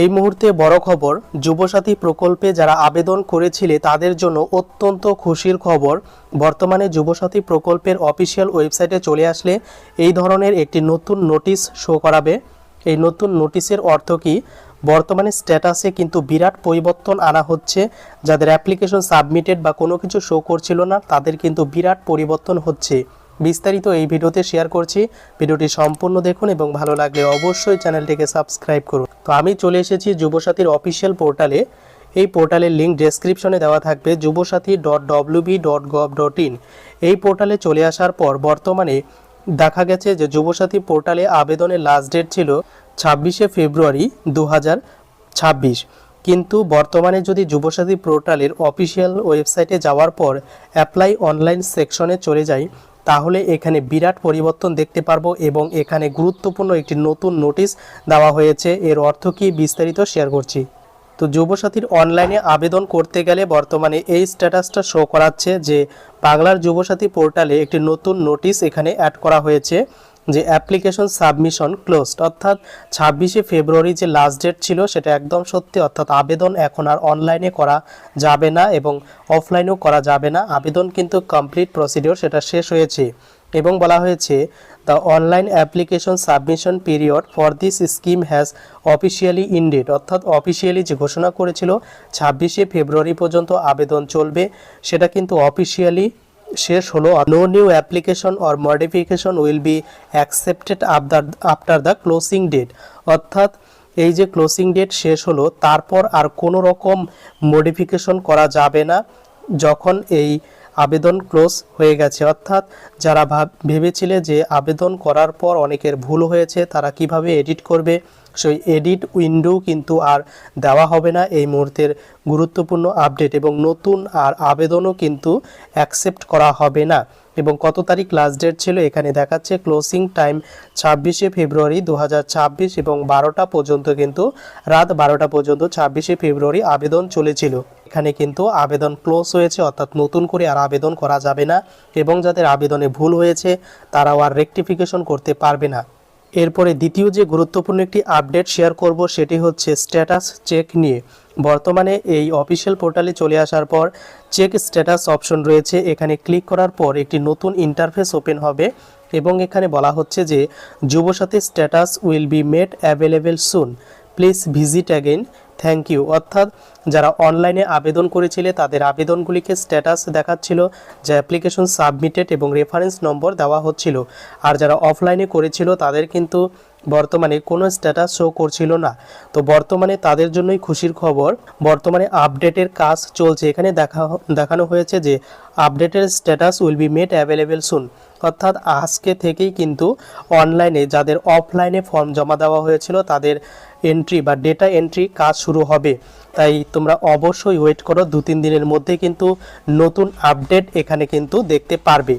এই মুহূর্তে বড় খবর, যুবসাথী প্রকল্পে যারা আবেদন করেছিলে তাদের জন্য অত্যন্ত খুশির খবর। বর্তমানে যুবসাথী প্রকল্পের অফিসিয়াল ওয়েবসাইটে চলে আসলে এই ধরনের একটি নতুন নোটিশ শো করাবে। এই নতুন নোটিশের অর্থ কি? বর্তমানে স্ট্যাটাসে কিন্তু বিরাট পরিবর্তন আনা হচ্ছে। যাদের অ্যাপ্লিকেশন সাবমিটেড বা কোনো কিছু শো করছিল না তাদের কিন্তু বিরাট পরিবর্তন হচ্ছে। বিস্তারিত এই ভিডিওতে শেয়ার করছি। ভিডিওটি সম্পূর্ণ দেখুন এবং ভালো লাগলে অবশ্যই চ্যানেলটিকে সাবস্ক্রাইব করুন। তো আমি চলে এসেছি যুবসাথীর অফিসিয়াল পোর্টালে। এই পোর্টালের লিঙ্ক ডেসক্রিপশনে দেওয়া থাকবে, jubosathy.wb.gov.in। এই পোর্টালে চলে আসার পর বর্তমানে দেখা গেছে যে যুবসাথী পোর্টালে আবেদনের লাস্ট ডেট ছিল 26শে ফেব্রুয়ারি 2026। কিন্তু বর্তমানে যদি যুবসাথী পোর্টালের অফিসিয়াল ওয়েবসাইটে যাওয়ার পর অ্যাপ্লাই অনলাইন সেকশনে চলে যাই তাহলে এখানে বিরাট পরিবর্তন দেখতে পারবো এবং এখানে গুরুত্বপূর্ণ একটি নতুন নোটিশ দেওয়া হয়েছে। এর অর্থ কি বিস্তারিত শেয়ার করছি। তো যুবসাথীর অনলাইনে আবেদন করতে গেলে বর্তমানে এই স্ট্যাটাসটা শো করাচ্ছে যে বাংলার যুবসাথী পোর্টালে একটি নতুন নোটিশ এখানে অ্যাড করা হয়েছে যে অ্যাপ্লিকেশন সাবমিশন ক্লোজড, অর্থাৎ 26শে ফেব্রুয়ারি যে লাস্ট ডেট ছিল সেটা একদম সত্যি, অর্থাৎ আবেদন এখন আর অনলাইনে করা যাবে না এবং অফলাইনেও করা যাবে না। আবেদন কিন্তু কমপ্লিট প্রসিডিওর সেটা শেষ হয়েছে এবং বলা হয়েছে the online application submission period for this scheme has officially ended, অর্থাৎ অফিসিয়ালি যে ঘোষণা করেছিল 26শে ফেব্রুয়ারি পর্যন্ত আবেদন চলবে সেটা কিন্তু অফিসিয়ালি শেষ হলো। No new application or modification will be accepted after the closing date, অর্থাৎ এই যে ক্লোজিং ডেট শেষ হলো তারপর আর কোনো রকম মডিফিকেশন করা যাবে না যখন এই আবেদন ক্লোজ হয়ে গেছে। অর্থাৎ যারা ভেবেছিলে যে আবেদন করার পর অনেকের ভুল হয়েছে তারা কিভাবে এডিট করবে, সেই এডিট উইন্ডো কিন্তু আর দেওয়া হবে না। এই মুহূর্তের গুরুত্বপূর্ণ আপডেট এবং নতুন আর আবেদনও কিন্তু অ্যাকসেপ্ট করা হবে না। এবং কত তারিখ লাস্ট ডেট ছিল এখানে দেখাচ্ছে, ক্লোজিং টাইম 26শে ফেব্রুয়ারি 2026 এবং 12টা পর্যন্ত, কিন্তু রাত 12টা পর্যন্ত 26শে ফেব্রুয়ারি আবেদন চলেছিল। এখানে কিন্তু আবেদন ক্লোজ হয়েছে, অর্থাৎ নতুন করে আর আবেদন করা যাবে না এবং যাদের আবেদনে ভুল হয়েছে তারাও আর রেকটিফিকেশন করতে পারবে না। এরপরে দ্বিতীয় যে গুরুত্বপূর্ণ একটি আপডেট শেয়ার করব সেটি হচ্ছে স্ট্যাটাস চেক নিয়ে। বর্তমানে এই অফিসিয়াল পোর্টালে চলে আসার পর চেক স্ট্যাটাস অপশন রয়েছে, এখানে ক্লিক করার পর একটি নতুন ইন্টারফেস ওপেন হবে এবং এখানে বলা হচ্ছে যে Yuvasathi status will be made available soon, please visit again, thank you. অর্থাৎ যারা অনলাইনে আবেদন করেছিলে তাদের আবেদনগুলিকে স্ট্যাটাস দেখাচ্ছিল যে অ্যাপ্লিকেশন সাবমিটেড এবং রেফারেন্স নম্বর দেওয়া হচ্ছিল, আর যারা অফলাইনে করেছিল তাদের কিন্তু বর্তমানে কোনো স্ট্যাটাস শো করছিল না। তো বর্তমানে তাদের জন্যই খুশির খবর, বর্তমানে আপডেটের কাজ চলছে। এখানে দেখানো হয়েছে যে আপডেটের status will be made available soon, অর্থাৎ আজকে থেকেই কিন্তু অনলাইনে যাদের অফলাইনে ফর্ম জমা দেওয়া হয়েছিল তাদের এন্ট্রি বা ডেটা এন্ট্রি কাজ শুরু হবে। তাই তোমরা অবশ্যই ওয়েট করো, 2-3 দিনের মধ্যে কিন্তু নতুন আপডেট এখানে কিন্তু দেখতে পারবে।